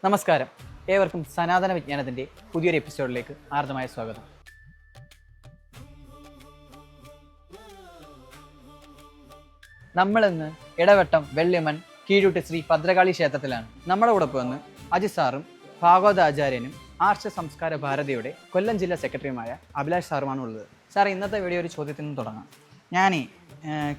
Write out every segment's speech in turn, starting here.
നമസ്കാരം, ഏവർക്കും സനാതന വിജ്ഞാനത്തിൻ്റെ പുതിയൊരു എപ്പിസോഡിലേക്ക് ആർദ്രമായ സ്വാഗതം. നമ്മളിന്ന് ഇടവട്ടം വെള്ളിമൺ കീഴൂട്ട് ശ്രീ ഭദ്രകാളി ക്ഷേത്രത്തിലാണ്. നമ്മുടെ കൂടെ വന്ന് അജിത് സാറും ഭാഗവതാചാര്യനും ആർഷ സംസ്കാര ഭാരതിയുടെ കൊല്ലം ജില്ലാ സെക്രട്ടറിയുമായ അഭിലാഷ് സാറുമാണ് ഉള്ളത്. സാർ, ഇന്നത്തെ വീഡിയോ ഒരു ചോദ്യത്തിൽ നിന്ന് തുടങ്ങാം. ഞാനീ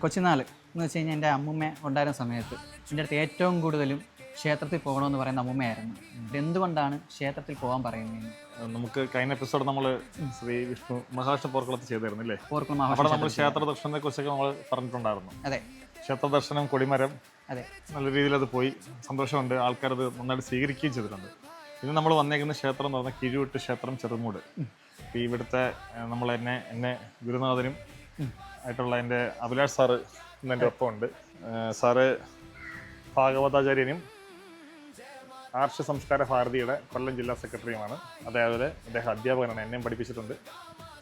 കൊച്ചുനാൾ എന്ന് വെച്ച് കഴിഞ്ഞാൽ എൻ്റെ അമ്മൂമ്മ ഉണ്ടായിരുന്ന സമയത്ത് എൻ്റെ അടുത്ത് ഏറ്റവും കൂടുതലും ക്ഷേത്രത്തിൽ പോകണമെന്ന് പറയുന്ന അമ്മൂമ്മയായിരുന്നു. എന്തുകൊണ്ടാണ് ക്ഷേത്രത്തിൽ പോകാൻ പറയുന്നത്? നമുക്ക് കഴിഞ്ഞ എപ്പിസോഡ് നമ്മൾ ശ്രീ വിഷ്ണു മഹാവിഷ്ണു പോർക്കുളത്ത് ചെയ്തായിരുന്നില്ലേ? അവിടെ നമ്മൾ ക്ഷേത്ര ദർശനത്തെ കുറിച്ചൊക്കെ നമ്മൾ പറഞ്ഞിട്ടുണ്ടായിരുന്നു. അതെ, ക്ഷേത്ര ദർശനം, കൊടിമരം, അതെ, നല്ല രീതിയിൽ അത് പോയി. സന്തോഷമുണ്ട്, ആൾക്കാരത് നന്നായിട്ട് സ്വീകരിക്കുകയും ചെയ്തിട്ടുണ്ട്. ഇന്ന് നമ്മൾ വന്നേക്കുന്ന ക്ഷേത്രം എന്ന് പറഞ്ഞാൽ കീഴൂട്ട് ക്ഷേത്രം, ചെറുമൂട്. ഇവിടുത്തെ നമ്മൾ എന്നെ ഗുരുനാഥനും ആയിട്ടുള്ള എൻ്റെ അഭിലാഷ് സാറ് ഇന്ന് എൻ്റെ ഒപ്പം ഉണ്ട്. സാറ് ഭാഗവതാചാര്യനും ആർഷ സംസ്കാര ഭാരതിയുടെ കൊല്ലം ജില്ലാ സെക്രട്ടറിയുമാണ്. അതേപോലെ അദ്ദേഹം അധ്യാപകനാണ്, എന്നെയും പഠിപ്പിച്ചിട്ടുണ്ട്.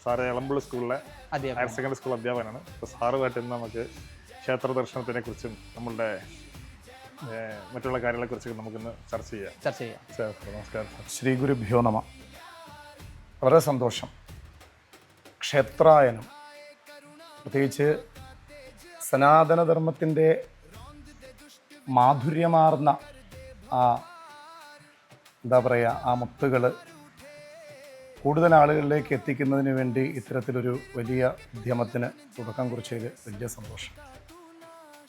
സാറ് എളമ്പുള്ളി സ്കൂളിലെ ഹയർ സെക്കൻഡറി സ്കൂൾ അധ്യാപകനാണ്. അപ്പോൾ സാറുമായിട്ട് ഇന്ന് നമുക്ക് ക്ഷേത്ര ദർശനത്തിനെ കുറിച്ചും നമ്മളുടെ മറ്റുള്ള കാര്യങ്ങളെക്കുറിച്ചൊക്കെ നമുക്കിന്ന് ചർച്ച ചെയ്യാം. നമസ്കാരം. ശ്രീ ഗുരുഭ്യോ നമ. വളരെ സന്തോഷം. ക്ഷേത്രായനം, പ്രത്യേകിച്ച് സനാതനധർമ്മത്തിൻ്റെ മാധുര്യമാർന്ന ആ മുത്തുകൾ കൂടുതൽ ആളുകളിലേക്ക് എത്തിക്കുന്നതിന് വേണ്ടി ഇത്തരത്തിലൊരു വലിയ ഉദ്യമത്തിന് തുടക്കം കുറിച്ചതിൽ വലിയ സന്തോഷം.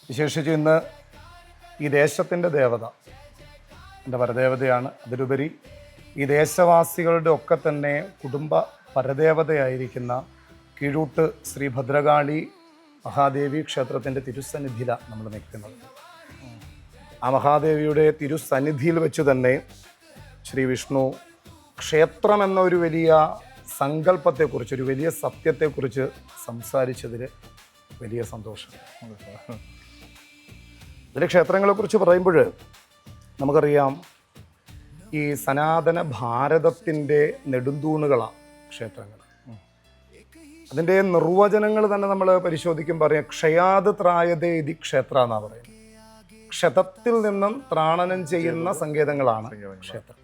വിശേഷിച്ച് ഇന്ന് ഈ ദേശത്തിൻ്റെ ദേവത എൻ്റെ പരദേവതയാണ്. അതിലുപരി ഈ ദേശവാസികളുടെ ഒക്കെ തന്നെ കുടുംബ പരദേവതയായിരിക്കുന്ന കീഴൂട്ട് ശ്രീ ഭദ്രകാളി മഹാദേവി ക്ഷേത്രത്തിൻ്റെ തിരുസന്നിധിയിലാണ് നമ്മൾ നിൽക്കുന്നത്. ആ മഹാദേവിയുടെ തിരുസന്നിധിയിൽ വെച്ച് തന്നെ ശ്രീ വിഷ്ണു ക്ഷേത്രം എന്ന ഒരു വലിയ സങ്കല്പത്തെക്കുറിച്ച്, ഒരു വലിയ സത്യത്തെക്കുറിച്ച് സംസാരിച്ചതിൽ വലിയ സന്തോഷം. ഇതിൽ ക്ഷേത്രങ്ങളെക്കുറിച്ച് പറയുമ്പോൾ നമുക്കറിയാം, ഈ സനാതന ഭാരതത്തിൻ്റെ നെടുന്തൂണുകളാണ് ക്ഷേത്രങ്ങൾ. അതിൻ്റെ നിർവചനങ്ങൾ തന്നെ നമ്മൾ പരിശോധിക്കും പറയാം. ക്ഷയാത് ത്രായതേ ഇതി ക്ഷേത്ര എന്നാണ് പറയുന്നത്. ക്ഷതത്തിൽ നിന്നും ത്രാണനം ചെയ്യുന്ന സങ്കേതങ്ങളാണ് ക്ഷേത്രം.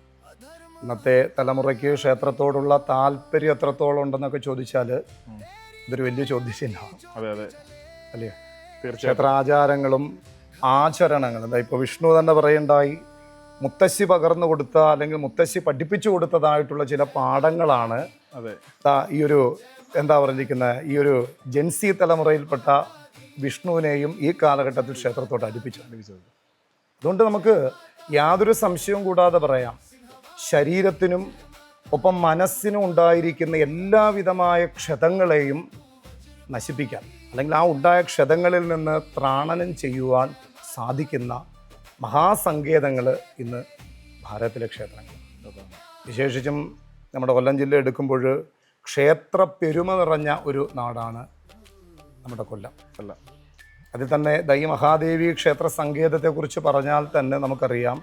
ഇന്നത്തെ തലമുറയ്ക്ക് ക്ഷേത്രത്തോടുള്ള താല്പര്യം എത്രത്തോളം ഉണ്ടെന്നൊക്കെ ചോദിച്ചാൽ ഇതൊരു വലിയ ചോദ്യചിഹ്നമാണ്. അല്ലേ? ക്ഷേത്രാചാരങ്ങളും ആചരണങ്ങളും, ഇപ്പോൾ വിഷ്ണു തന്നെ പറയുണ്ടായി, മുത്തശ്ശി പകർന്നു കൊടുത്ത അല്ലെങ്കിൽ മുത്തശ്ശി പഠിപ്പിച്ചു കൊടുത്തതായിട്ടുള്ള ചില പാഠങ്ങളാണ് ഈ ഒരു ഈ ഒരു ജെൻസി തലമുറയിൽപ്പെട്ട വിഷ്ണുവിനെയും ഈ കാലഘട്ടത്തിൽ ക്ഷേത്രത്തോട്ട് അടുപ്പിച്ചത്. അതുകൊണ്ട് നമുക്ക് യാതൊരു സംശയവും കൂടാതെ പറയാം, ശരീരത്തിനും ഒപ്പം മനസ്സിനും ഉണ്ടായിരിക്കുന്ന എല്ലാവിധമായ ക്ഷതങ്ങളെയും നശിപ്പിക്കാൻ, അല്ലെങ്കിൽ ആ ഉണ്ടായ ക്ഷതങ്ങളിൽ നിന്ന് ത്രാണനം ചെയ്യുവാൻ സാധിക്കുന്ന മഹാസങ്കേതങ്ങൾ ഇന്ന് ഭാരതത്തിലെ ക്ഷേത്രങ്ങൾ. വിശേഷിച്ചും നമ്മുടെ കൊല്ലം ജില്ല എടുക്കുമ്പോൾ ക്ഷേത്ര പെരുമ നിറഞ്ഞ ഒരു നാടാണ് നമ്മുടെ കൊല്ലം. അതിൽ തന്നെ ഈ മഹാദേവി ക്ഷേത്ര സങ്കേതത്തെക്കുറിച്ച് പറഞ്ഞാൽ തന്നെ നമുക്കറിയാം,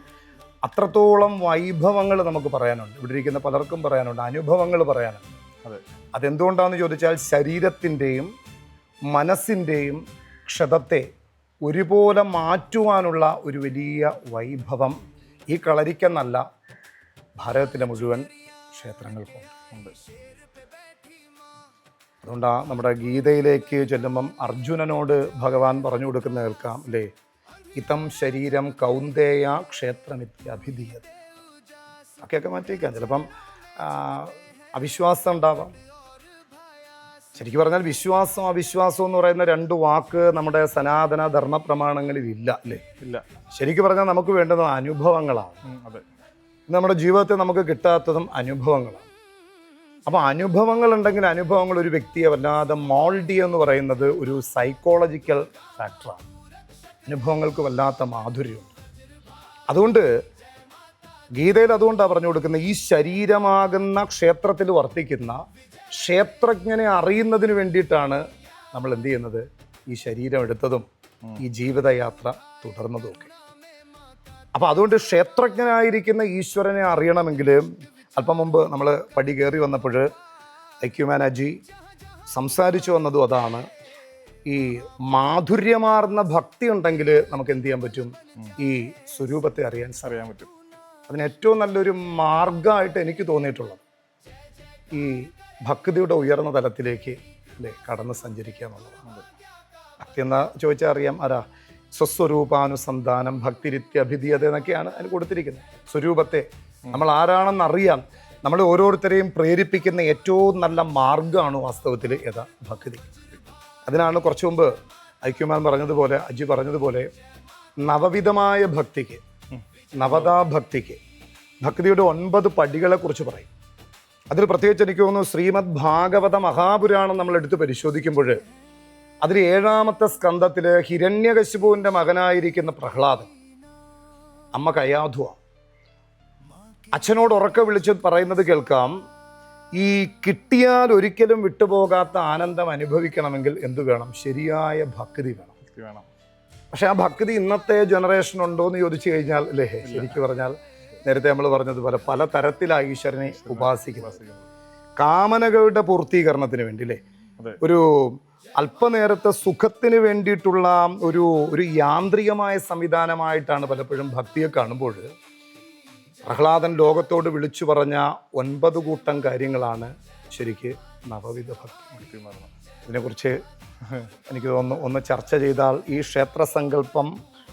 അത്രത്തോളം വൈഭവങ്ങൾ നമുക്ക് പറയാനുണ്ട്. ഇവിടെ ഇരിക്കുന്ന പലർക്കും പറയാനുണ്ട്, അനുഭവങ്ങൾ പറയാനുണ്ട്. അതെന്തുകൊണ്ടാണെന്ന് ചോദിച്ചാൽ, ശരീരത്തിൻ്റെയും മനസ്സിൻ്റെയും ക്ഷതത്തെ ഒരുപോലെ മാറ്റുവാനുള്ള ഒരു വലിയ വൈഭവം ഈ കളരിക്കെന്നല്ല, ഭാരതത്തിലെ മുഴുവൻ ക്ഷേത്രങ്ങൾക്കുണ്ട്. അതുകൊണ്ടാണ് നമ്മുടെ ഗീതയിലേക്ക് ചെല്ലുമ്പം അർജുനനോട് ഭഗവാൻ പറഞ്ഞു കൊടുക്കുന്ന കേൾക്കാം, അല്ലേ? ഇതം ശരീരം കൗന്ദേയ ക്ഷേത്രമിത്യഭിധീയത. ഒക്കെയൊക്കെ മാറ്റിവെക്കാം. ചിലപ്പം അവിശ്വാസം ഉണ്ടാവാം. ശരിക്കും പറഞ്ഞാൽ വിശ്വാസം അവിശ്വാസം എന്ന് പറയുന്ന രണ്ട് വാക്ക് നമ്മുടെ സനാതന ധർമ്മ പ്രമാണങ്ങളിൽ ഇല്ല, അല്ലേ? ഇല്ല. ശരിക്കും പറഞ്ഞാൽ നമുക്ക് വേണ്ടത് അനുഭവങ്ങളാണ്. അതെ, നമ്മുടെ ജീവിതത്തിൽ നമുക്ക് കിട്ടാത്തതും അനുഭവങ്ങളാണ്. അപ്പോൾ അനുഭവങ്ങൾ ഉണ്ടെങ്കിൽ, അനുഭവങ്ങൾ ഒരു വ്യക്തിയെ വല്ലാതെ മോൾഡ് എന്ന് പറയുന്നത് ഒരു സൈക്കോളജിക്കൽ ഫാക്ടറാണ്. അനുഭവങ്ങൾക്ക് വല്ലാത്ത മാധുര്യമുണ്ട്. അതുകൊണ്ട് ഗീതയിൽ അതുകൊണ്ടാണ് പറഞ്ഞു കൊടുക്കുന്നത്, ഈ ശരീരമാകുന്ന ക്ഷേത്രത്തിൽ വർത്തിക്കുന്ന ക്ഷേത്രജ്ഞനെ അറിയുന്നതിന് വേണ്ടിയിട്ടാണ് നമ്മൾ എന്ത് ചെയ്യുന്നത്, ഈ ശരീരം എടുത്തതും ഈ ജീവിതയാത്ര തുടർന്നതും ഒക്കെ. അപ്പോൾ അതുകൊണ്ട് ക്ഷേത്രജ്ഞനായിരിക്കുന്ന ഈശ്വരനെ അറിയണമെങ്കിൽ, അല്പം മുമ്പ് നമ്മൾ പടി കയറി വന്നപ്പോൾ ഐക്യുമാനജി സംസാരിച്ചു വന്നതും അതാണ്. ഈ മാധുര്യമാർന്ന ഭക്തി ഉണ്ടെങ്കിൽ നമുക്ക് എന്ത് ചെയ്യാൻ പറ്റും, ഈ സ്വരൂപത്തെ അറിയാൻ പറ്റും. അതിന് ഏറ്റവും നല്ലൊരു മാർഗമായിട്ട് എനിക്ക് തോന്നിയിട്ടുള്ളത് ഈ ഭക്തിയുടെ ഉയർന്ന തലത്തിലേക്ക് അല്ലേ കടന്ന് സഞ്ചരിക്കുക എന്നുള്ളതാണ്. ഭക്തി എന്നാ ചോദിച്ചാൽ അറിയാം, ആരാ സ്വസ്വരൂപാനുസന്ധാനം ഭക്തിരിത്യഭിധീയത എന്നൊക്കെയാണ് അതിന് കൊടുത്തിരിക്കുന്നത്. സ്വരൂപത്തെ നമ്മൾ ആരാണെന്ന് അറിയാൻ നമ്മൾ ഓരോരുത്തരെയും പ്രേരിപ്പിക്കുന്ന ഏറ്റവും നല്ല മാർഗ്ഗമാണ് വാസ്തവത്തിൽ യഥാ ഭക്തി. അതിനാണ് കുറച്ചു മുമ്പ് ഐക്യമാൻ പറഞ്ഞതുപോലെ, അജി പറഞ്ഞതുപോലെ, നവവിധമായ ഭക്തിക്ക്, നവതാ ഭക്തിക്ക് ഭക്തിയുടെ 9 പടികളെ കുറിച്ച് പറയും. അതിൽ പ്രത്യേകിച്ച് എനിക്ക് തോന്നുന്നു ശ്രീമദ് ഭാഗവത മഹാപുരാണം നമ്മൾ എടുത്ത് പരിശോധിക്കുമ്പോൾ അതിൽ 7ാമത്തെ സ്കന്ധത്തിൽ ഹിരണ്യകശിപുവിൻ്റെ മകനായിരിക്കുന്ന പ്രഹ്ലാദൻ, അമ്മ കയാധുവ, അച്ഛനോട് ഉറക്കെ വിളിച്ച് പറയുന്നത് കേൾക്കാം, ഈ കിട്ടിയാൽ ഒരിക്കലും വിട്ടുപോകാത്ത ആനന്ദം അനുഭവിക്കണമെങ്കിൽ എന്തു വേണം? ശരിയായ ഭക്തി വേണം. പക്ഷെ ആ ഭക്തി ഇന്നത്തെ ജനറേഷൻ ഉണ്ടോ എന്ന് ചോദിച്ചു കഴിഞ്ഞാൽ അല്ലേ, ശരിക്കും പറഞ്ഞാൽ നേരത്തെ നമ്മൾ പറഞ്ഞതുപോലെ പല തരത്തിലായി ഈശ്വരനെ ഉപാസിക്കുന്നത്. കാമനകളുടെ പൂർത്തീകരണത്തിന് വേണ്ടി അല്ലേ, ഒരു അല്പനേരത്തെ സുഖത്തിന് വേണ്ടിയിട്ടുള്ള ഒരു യാന്ത്രികമായ സംവിധാനമായിട്ടാണ് പലപ്പോഴും ഭക്തിയെ കാണുമ്പോൾ പ്രഹ്ലാദൻ ലോകത്തോട് വിളിച്ചു പറഞ്ഞ 9 കൂട്ടം കാര്യങ്ങളാണ് ശരിക്ക് നവവിധ ഭക്തി. ഇതിനെക്കുറിച്ച് എനിക്ക് തോന്നുന്നു ഒന്ന് ചർച്ച ചെയ്താൽ ഈ ക്ഷേത്രസങ്കല്പം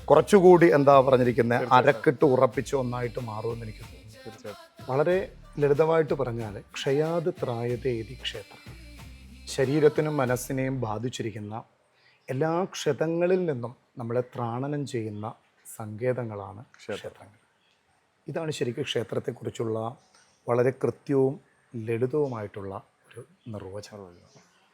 കുറച്ചുകൂടി എന്താ പറഞ്ഞിരിക്കുന്നത്, അരക്കിട്ട് ഉറപ്പിച്ച ഒന്നായിട്ട് മാറുമെന്ന് എനിക്ക് തോന്നുന്നു. വളരെ ലളിതമായിട്ട് പറഞ്ഞാൽ ക്ഷയാത് ത്രായതേ ഇതി ക്ഷേത്രം. ശരീരത്തിനും മനസ്സിനെയും ബാധിച്ചിരിക്കുന്ന എല്ലാ ക്ഷതങ്ങളിൽ നിന്നും നമ്മളെ ത്രാണനം ചെയ്യുന്ന സങ്കേതങ്ങളാണ് ക്ഷേത്രങ്ങൾ. ഇതാണ് ശരിക്കും ക്ഷേത്രത്തെക്കുറിച്ചുള്ള വളരെ കൃത്യവും ലളിതവുമായിട്ടുള്ള ഒരു നിർവചനം.